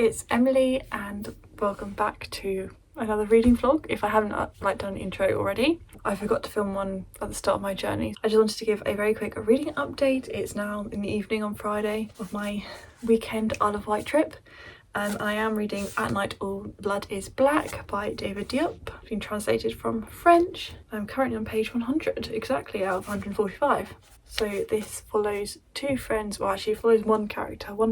it's Emily and welcome back to another reading vlog. If I haven't done an intro already, I forgot to film one at the start of my journey. I just wanted to give a very quick reading update. It's now in the evening on Friday of my weekend Isle of Wight trip. And I am reading At Night All Blood is Black by David Diop, been translated from French. I'm currently on page 100, exactly out of 145. So this follows two friends, well actually follows one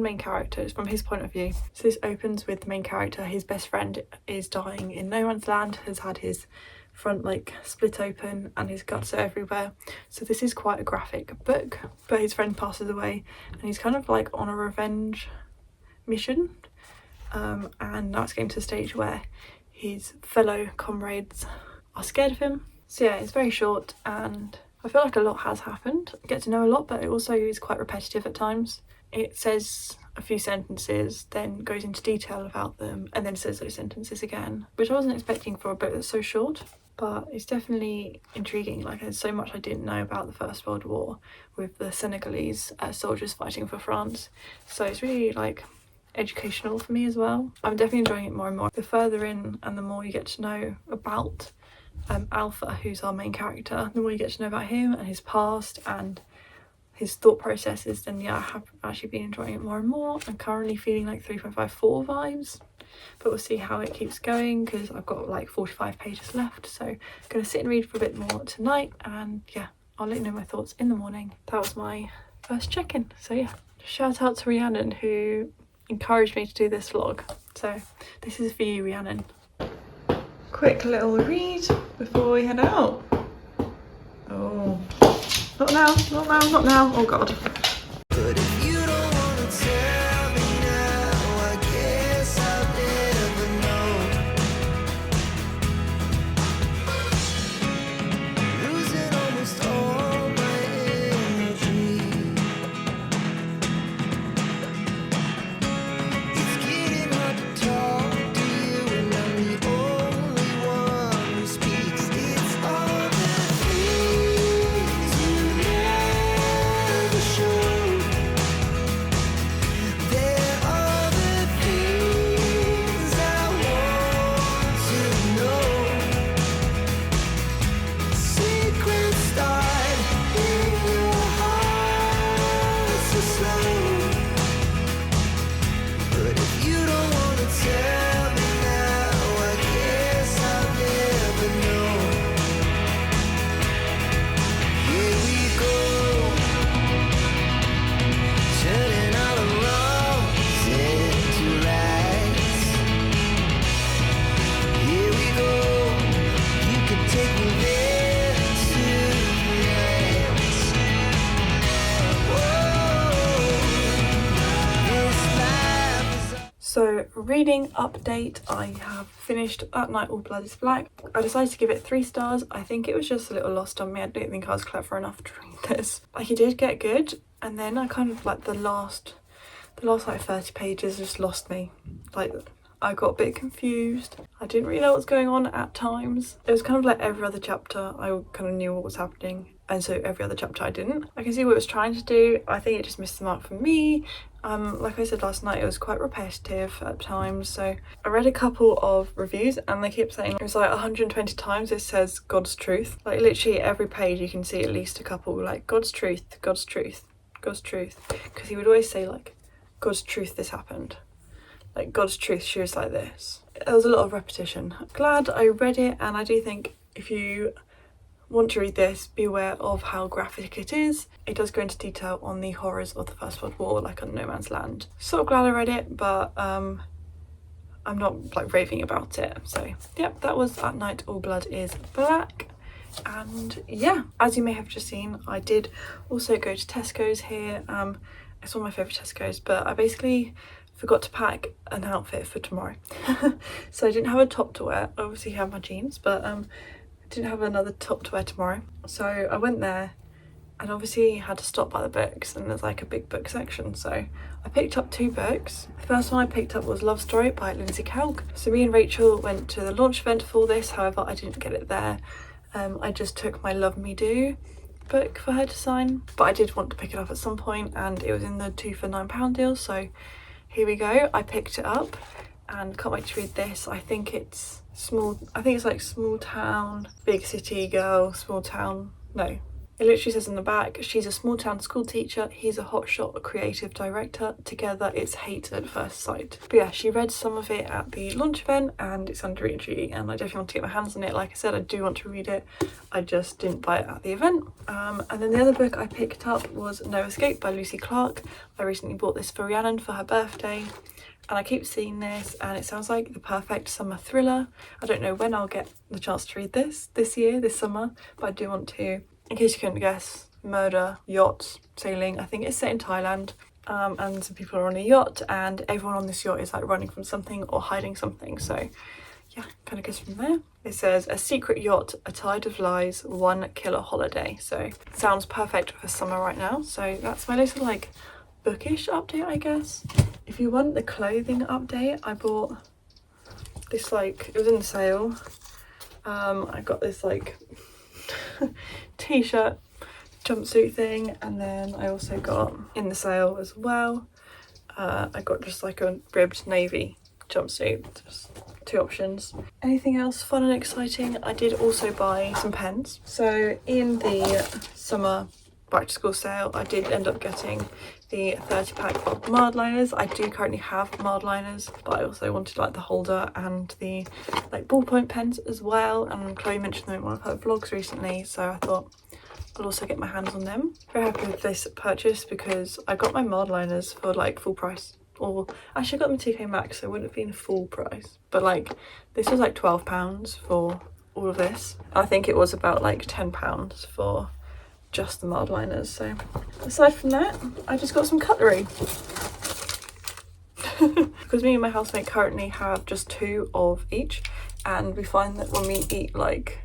main character, it's from his point of view. So this opens with the main character, his best friend is dying in no man's land, has had his front split open and his guts are everywhere. So this is quite a graphic book, but his friend passes away and he's kind of on a revenge mission. And now it's getting to the stage where his fellow comrades are scared of him. So yeah, it's very short and I feel like a lot has happened. I get to know a lot, but it also is quite repetitive at times. It says a few sentences, then goes into detail about them, and then says those sentences again, which I wasn't expecting for a book that's so short, but it's definitely intriguing. There's so much I didn't know about the First World War with the Senegalese soldiers fighting for France. So it's really educational for me as well. I'm definitely enjoying it more and more. The further in and the more you get to know about Alpha, who's our main character, the more you get to know about him and his past and his thought processes, then yeah, I have actually been enjoying it more and more. I'm currently feeling 3.54 vibes, but we'll see how it keeps going because I've got 45 pages left. So I'm going to sit and read for a bit more tonight, and yeah, I'll let you know my thoughts in the morning. That was my first check-in. So yeah, shout out to Rhiannon who encouraged me to do this vlog. So this is for you, Rhiannon. Quick little read before we head out. Oh, not now, not now, not now. Oh God. But if you don't want to tell me now, I guess I'll never know. Losing almost all my energy. It's getting hard to talk to you and I'm the only one who speaks. It's all the things you never show. There are the things I want to know. Secrets start in your heart so slow. But if you don't want to tell me now, I guess I'll never know. Here we go, turning all the wrongs into rights. Here we go, you can take me there tonight. Whoa, this life is. So, reading update, I have finished At Night All Blood is Black. I decided to give it 3 stars. I think it was just a little lost on me. I don't think I was clever enough to read this. It did get good, and then I kind of the last 30 pages just lost me. I got a bit confused. I didn't really know what was going on at times. It was kind of every other chapter I kind of knew what was happening, and so every other chapter I didn't. I can see what it was trying to do. I think it just missed the mark for me. Like I said last night, it was quite repetitive at times. So I read a couple of reviews and they kept saying it was 120 times it says God's truth. Literally every page you can see at least a couple God's truth, God's truth, God's truth. Because he would always say God's truth, this happened. God's truth, she was like this. There was a lot of repetition. Glad I read it, and I do think if you want to read this, be aware of how graphic it is. It does go into detail on the horrors of the First World War, on no man's land. Sort of glad I read it, but I'm not raving about it. So yeah, that was At Night All Blood is Black. And yeah, as you may have just seen, I did also go to Tesco's here. It's one of my favourite Tesco's, but I basically forgot to pack an outfit for tomorrow. So I didn't have a top to wear. I obviously have my jeans, but I didn't have another top to wear tomorrow. So I went there and obviously had to stop by the books, and there's a big book section. So I picked up 2 books. The first one I picked up was Love Story by Lindsay Kelk. So me and Rachel went to the launch event for this, however I didn't get it there. I just took my Love Me Do book for her to sign, but I did want to pick it up at some point, and it was in the 2 for £9 deal, so here we go. I picked it up and can't wait to read this. I think it's like small town, big city girl, small town, no. It literally says in the back, she's a small town school teacher, he's a hotshot creative director, together it's hate at first sight. But yeah, she read some of it at the launch event and it sounded really intriguing and I definitely want to get my hands on it. Like I said, I do want to read it, I just didn't buy it at the event. And then the other book I picked up was No Escape by Lucy Clarke. I recently bought this for Rhiannon for her birthday. And I keep seeing this and it sounds like the perfect summer thriller. I don't know when I'll get the chance to read this summer, but I do want to. In case you couldn't guess, murder, yachts, sailing. I think it's set in Thailand and some people are on a yacht and everyone on this yacht is like running from something or hiding something. So yeah, kind of goes from there. It says a secret yacht, a tide of lies, one killer holiday. So it sounds perfect for summer right now. So that's my little like bookish update, I guess. If you want the clothing update, I bought this, like, it was in sale. I got this like t-shirt jumpsuit thing, and then I also got in the sale as well, I got just like a ribbed navy jumpsuit, just 2 options. Anything else fun and exciting? I did also buy some pens. So in the summer back to school sale, I did end up getting the 30 pack of Mardliners. I do currently have Mardliners, but I also wanted like the holder and the like ballpoint pens as well, and Chloe mentioned them in one of her vlogs recently, so I thought I'll also get my hands on them. Very happy with this purchase because I got my Mardliners for like full price, or actually I got them TK Maxx, so it wouldn't have been full price, but like this was like £12 for all of this. I think it was about like £10 for just the Mardliners. So aside from that, I just got some cutlery because me and my housemate currently have just 2 of each, and we find that when we eat like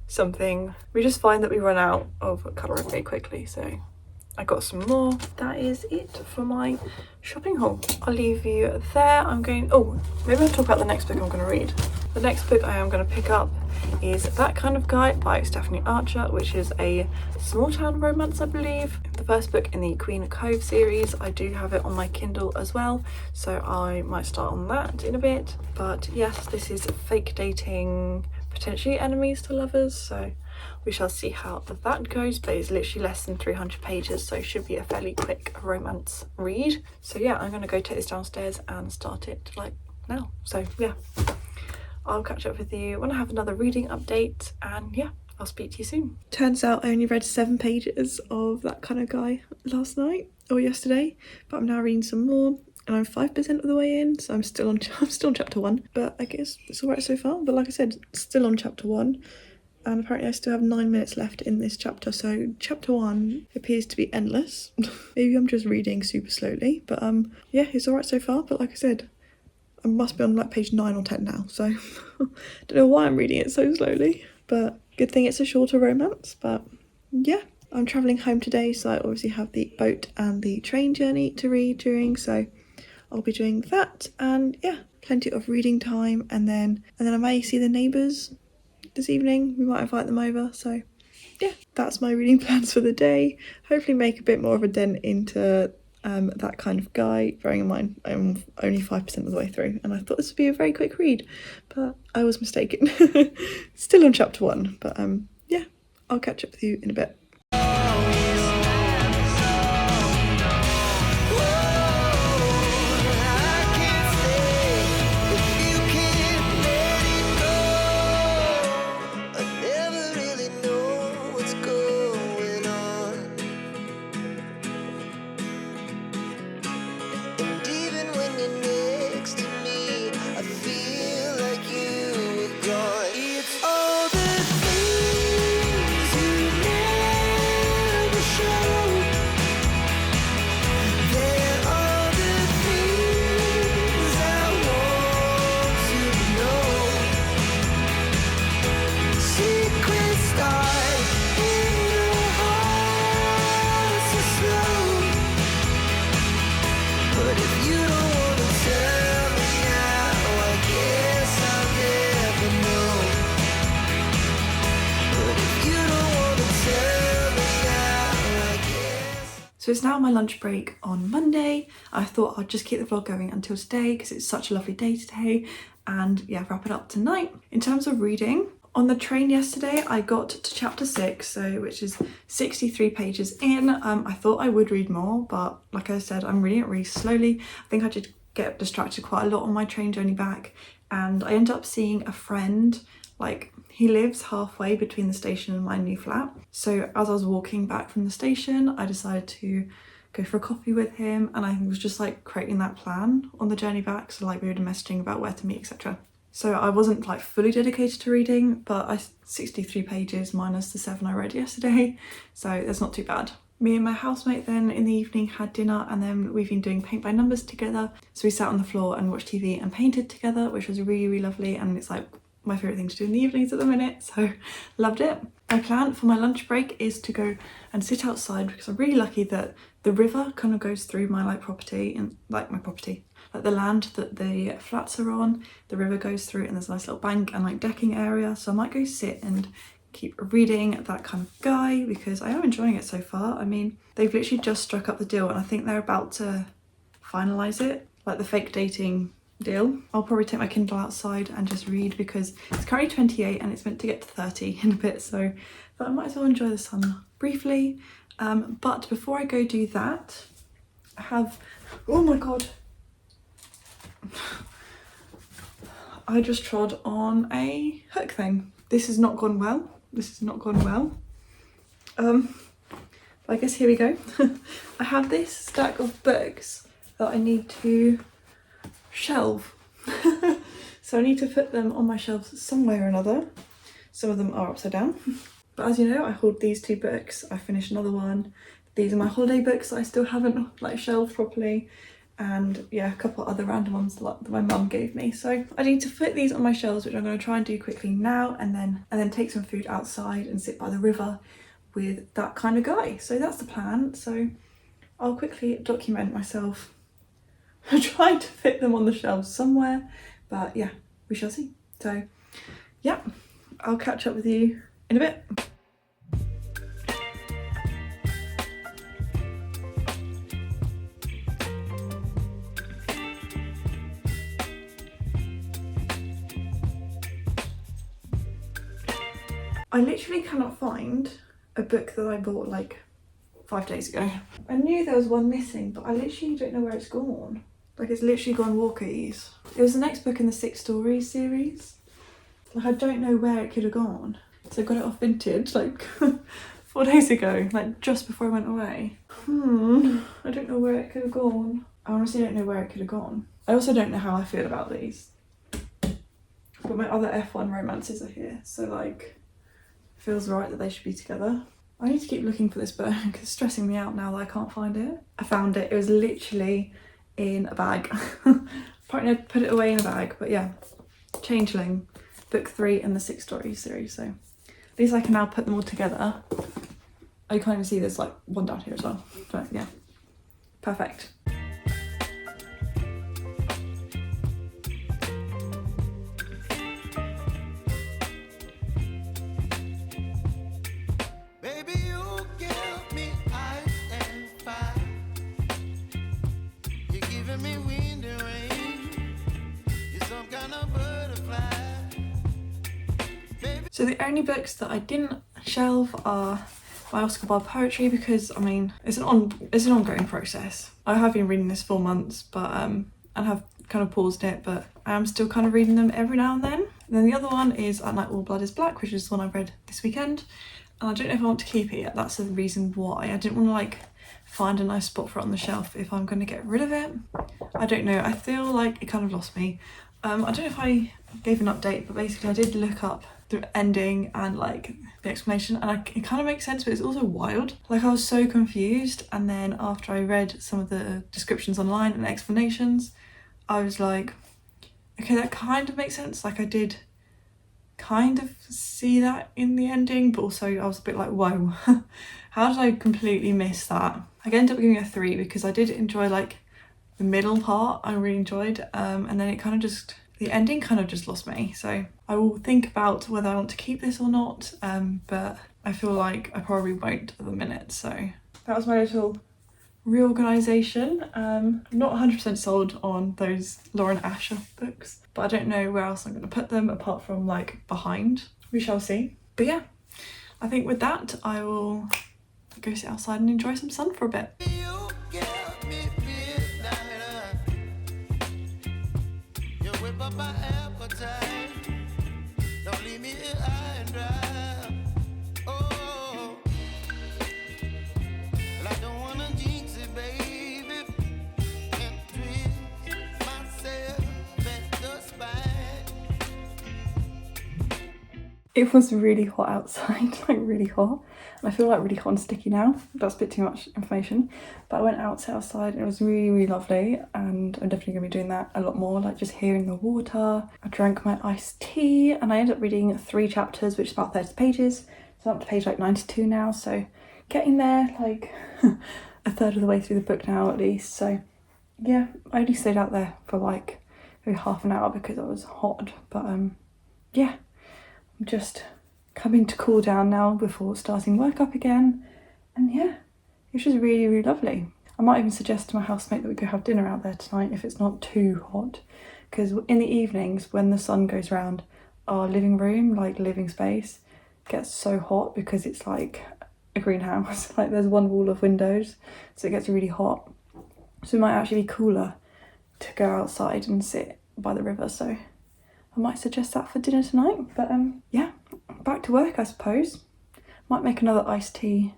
something, we just find that we run out of cutlery very quickly. So I got some more. That is it for my shopping haul. I'll leave you there. Maybe I'll talk about the next book I'm going to read. The next book I am going to pick up is That Kind of Guy by Stephanie Archer, which is a small town romance, I believe. The first book in the Queen Cove series. I do have it on my Kindle as well, so I might start on that in a bit. But yes, this is fake dating, potentially enemies to lovers, so we shall see how that goes, but it's literally less than 300 pages, so it should be a fairly quick romance read. So yeah, I'm going to go take this downstairs and start it like now. So yeah, I'll catch up with you when I have another reading update, and yeah, I'll speak to you soon. Turns out I only read 7 pages of That Kind of Guy last night or yesterday, but I'm now reading some more and I'm 5% of the way in, so I'm still on chapter 1, but I guess it's alright so far. But like I said, still on chapter 1, and apparently I still have 9 minutes left in this chapter, so chapter 1 appears to be endless. Maybe I'm just reading super slowly, but yeah, it's alright so far. But like I said, I must be on like page 9 or 10 now, so don't know why I'm reading it so slowly, but good thing it's a shorter romance. But yeah, I'm travelling home today, so I obviously have the boat and the train journey to read during, so I'll be doing that, and yeah, plenty of reading time, and then I may see the neighbours this evening. We might invite them over, so yeah, that's my reading plans for the day. Hopefully make a bit more of a dent into That Kind of Guy, bearing in mind I'm only 5% of the way through, and I thought this would be a very quick read, but I was mistaken. Still on chapter 1, but yeah, I'll catch up with you in a bit. It's all the things you never So it's now my lunch break on Monday. I thought I'd just keep the vlog going until today because it's such a lovely day today, and yeah, wrap it up tonight. In terms of reading, on the train yesterday I got to chapter 6, so which is 63 pages in. I thought I would read more, but like I said, I'm reading it really slowly. I think I did get distracted quite a lot on my train journey back, and I ended up seeing a friend. Like, he lives halfway between the station and my new flat. So as I was walking back from the station, I decided to go for a coffee with him, and I was just like creating that plan on the journey back. So like we were messaging about where to meet, etc. So I wasn't like fully dedicated to reading, but 63 pages minus the 7 I read yesterday. So that's not too bad. Me and my housemate then in the evening had dinner, and then we've been doing paint by numbers together. So we sat on the floor and watched TV and painted together, which was really, really lovely. And it's like my favourite thing to do in the evenings at the minute, so loved it. My plan for my lunch break is to go and sit outside because I'm really lucky that the river kind of goes through my property, and like the land that the flats are on, the river goes through, and there's a nice little bank and like decking area. So I might go sit and keep reading that kind of guy because I am enjoying it so far. I mean, they've literally just struck up the deal, and I think they're about to finalise it, like the fake dating deal. I'll probably take my Kindle outside and just read because it's currently 28 and it's meant to get to 30 in a bit, so I might as well enjoy the sun briefly. But before I go do that, I have, oh my god, I just trod on a hook thing. This has not gone well. I guess here we go. I have this stack of books that I need to shelve. So I need to put them on my shelves some way or another. Some of them are upside down. But as you know, I hold these 2 books. I finished another one. These are my holiday books that I still haven't like shelved properly. And yeah, a couple other random ones that my mum gave me. So I need to put these on my shelves, which I'm going to try and do quickly now, and then take some food outside and sit by the river with that kind of guy. So that's the plan. So I'll quickly document myself trying to fit them on the shelves somewhere, but yeah, we shall see. So yeah, I'll catch up with you in a bit. I literally cannot find a book that I bought like 5 days ago. I knew there was one missing, but I literally don't know where it's gone. Like, it's literally gone walkies. It was the next book in the 6 Stories series. Like, I don't know where it could have gone. So I got it off Vinted like 4 days ago, like just before I went away. I don't know where it could have gone. I honestly don't know where it could have gone. I also don't know how I feel about these. But my other F1 romances are here, so like, feels right that they should be together. I need to keep looking for this book because it's stressing me out now that I can't find it. I found it. It was literally in a bag. Apparently I put it away in a bag, but yeah. Changeling, book 3 in the 6 Stories series. So at least I can now put them all together. Oh, you can't even see there's like one down here as well. But yeah, perfect. So the only books that I didn't shelve are my Oscar Wilde poetry because, I mean, it's an ongoing process. I have been reading this for months, but I have kind of paused it, but I am still kind of reading them every now and then. And then the other one is At Night All Blood Is Black, which is the one I read this weekend. And I don't know if I want to keep it yet. That's the reason why. I didn't want to like find a nice spot for it on the shelf if I'm going to get rid of it. I don't know. I feel like it kind of lost me. I don't know if I gave an update, but basically I did look up the ending and like the explanation, and it kind of makes sense, but it's also wild. Like, I was so confused, and then after I read some of the descriptions online and explanations, I was like, okay, that kind of makes sense. Like, I did kind of see that in the ending, but also I was a bit like, whoa, how did I completely miss that? I ended up giving it a 3 because I did enjoy like the middle part. I really enjoyed, and then it kind of just, the ending kind of just lost me. So I will think about whether I want to keep this or not, but I feel like I probably won't at the minute. So that was my little reorganisation. Not 100% sold on those Lauren Asher books, but I don't know where else I'm going to put them apart from like behind. We shall see. But yeah, I think with that I will go sit outside and enjoy some sun for a bit. It was really hot outside, like really hot, and I feel like really hot and sticky now. That's a bit too much information, but I went out to outside and it was really, really lovely, and I'm definitely going to be doing that a lot more, like just hearing the water. I drank my iced tea and I ended up reading 3 chapters, which is about 30 pages, so I'm up to page like 92 now, so getting there, like a third of the way through the book now at least. So yeah, I only stayed out there for like maybe half an hour because it was hot, but yeah, I'm just coming to cool down now before starting work up again, and yeah, it's just really, really lovely. I might even suggest to my housemate that we go have dinner out there tonight if it's not too hot, because in the evenings when the sun goes round, our living room, like living space, gets so hot because it's like a greenhouse. Like there's one wall of windows, so it gets really hot. So it might actually be cooler to go outside and sit by the river, so I might suggest that for dinner tonight. But yeah, back to work I suppose. Might make another iced tea,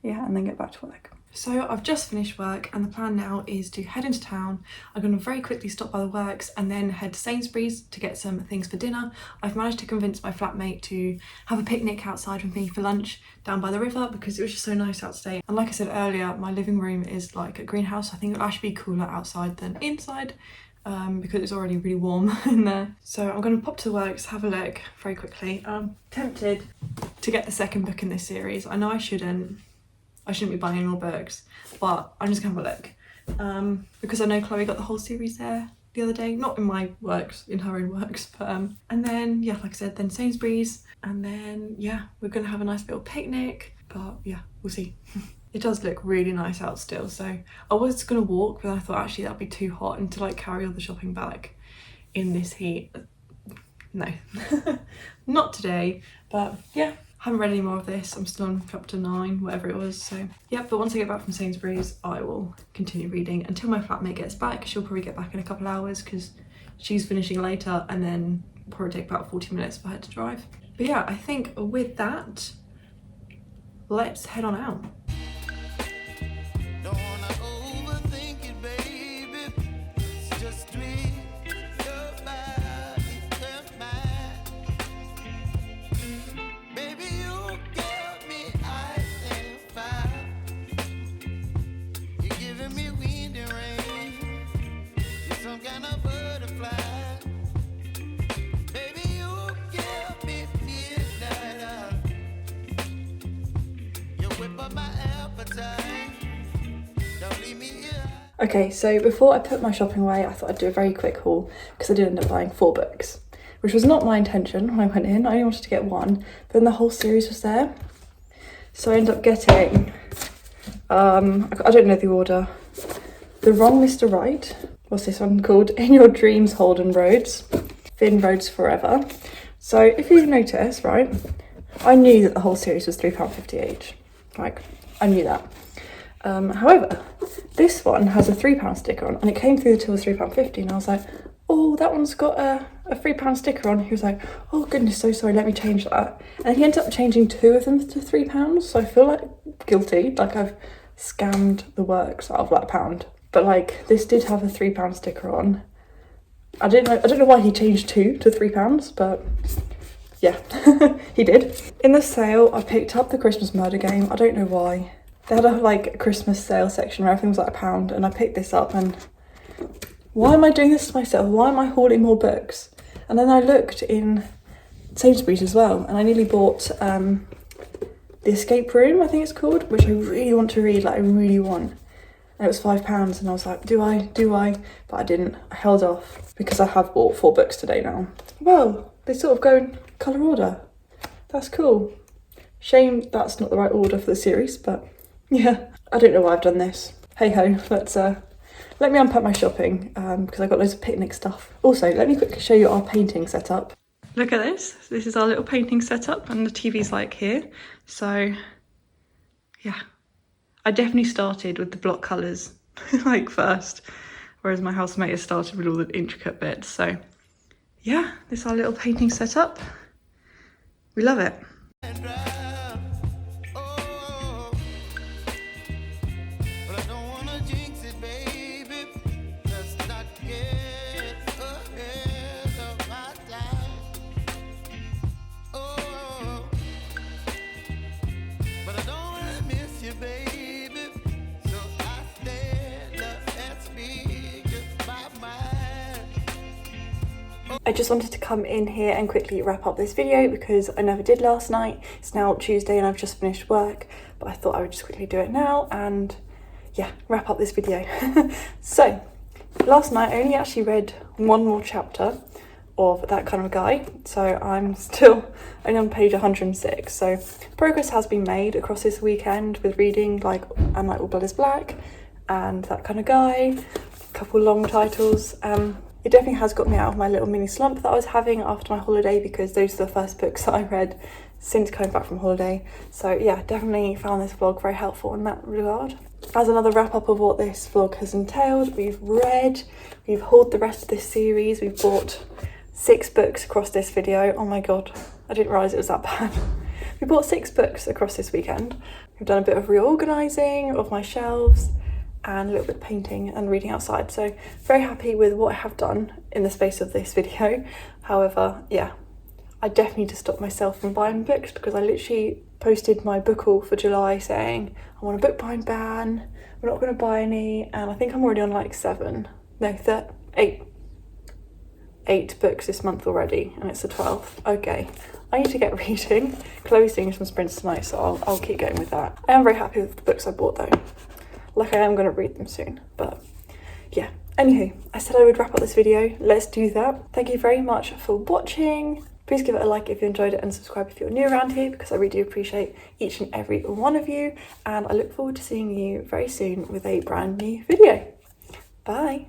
yeah, and then get back to work. So I've just finished work and the plan now is to head into town. I'm going to very quickly stop by the works and then head to Sainsbury's to get some things for dinner. I've managed to convince my flatmate to have a picnic outside with me for lunch down by the river because it was just so nice out today. And like I said earlier, my living room is like a greenhouse. I think it'll actually be cooler outside than inside because it's already really warm in there. So I'm going to pop to the works, have a look very quickly. I'm tempted to get the second book in this series. I know I shouldn't be buying any more books, but I'm just gonna have a look because I know Chloe got the whole series there the other day, not in my works, in her own works, but and then yeah, like I said, then Sainsbury's, and then yeah, we're gonna have a nice little picnic, but yeah, we'll see. It does look really nice out still, so I was gonna walk, but I thought actually that'd be too hot and to like carry all the shopping back in this heat, no. Not today, but yeah. Haven't read any more of this. I'm still on chapter 9, whatever it was. So yeah, but once I get back from Sainsbury's, I will continue reading until my flatmate gets back. She'll probably get back in a couple of hours because she's finishing later, and then probably take about 40 minutes for her to drive. But yeah, I think with that, let's head on out. Okay, so before I put my shopping away, I thought I'd do a very quick haul because I did end up buying 4 books, which was not my intention when I went in. I only wanted to get 1, but then the whole series was there. So I ended up getting, I don't know the order, The Wrong Mr. Right. What's this one called? In Your Dreams, Holden Roads, Thin Roads Forever. So if you notice, right, I knew that the whole series was £3.50 each. Like, I knew that. However, this one has a £3 sticker on, and it came through the till as £3.50, and I was like, oh, that one's got a £3 sticker on. He was like, oh goodness, so sorry, let me change that. And he ended up changing 2 of them to £3, so I feel like guilty, like I've scammed the works out of like £1. But like, this did have a £3 sticker on. I don't know why he changed 2 to £3, but yeah, he did. In the sale, I picked up the Christmas Murder Game. I don't know why. They had a like Christmas sale section where everything was like £1, and I picked this up, and why am I doing this to myself? Why am I hauling more books? And then I looked in Sainsbury's as well, and I nearly bought The Escape Room, I think it's called, which I really want to read, like I really want. And it was £5, and I was like, do I? But I didn't. I held off because I have bought 4 books today now. Well, they sort of go in colour order. That's cool. Shame that's not the right order for the series, but yeah, I don't know why I've done this. hey ho, let me unpack my shopping because I got loads of picnic stuff. Also, let me quickly show you our painting setup. Look at this. This is our little painting setup and the TV's like here. So yeah, I definitely started with the block colours like first, whereas my housemate has started with all the intricate bits. So yeah, this is our little painting setup. We love it. I just wanted to come in here and quickly wrap up this video because I never did last night. It's now Tuesday and I've just finished work, but I thought I would just quickly do it now and yeah, wrap up this video. So last night I only actually read one more chapter of That Kind of Guy, so I'm still only on page 106. So progress has been made across this weekend with reading like All Blood is Black and That Kind of Guy, a couple long titles. It definitely has got me out of my little mini slump that I was having after my holiday because those are the first books that I read since coming back from holiday. So yeah, definitely found this vlog very helpful in that regard. As another wrap up of what this vlog has entailed, we've hauled the rest of this series, we've bought 6 books across this video. Oh my god, I didn't realise it was that bad. We bought 6 books across this weekend. We've done a bit of reorganising of my shelves and a little bit of painting and reading outside. So very happy with what I have done in the space of this video. However, yeah, I definitely need to stop myself from buying books because I literally posted my book haul for July saying I want a book buying ban, we're not going to buy any, and I think I'm already on like 8 books this month already, and it's the 12th. Okay, I need to get reading. Chloe's doing some sprints tonight, so I'll keep going with that. I am very happy with the books I bought though. Like I am going to read them soon, but yeah. Anywho, I said I would wrap up this video. Let's do that. Thank you very much for watching. Please give it a like if you enjoyed it and subscribe if you're new around here because I really do appreciate each and every one of you. And I look forward to seeing you very soon with a brand new video. Bye.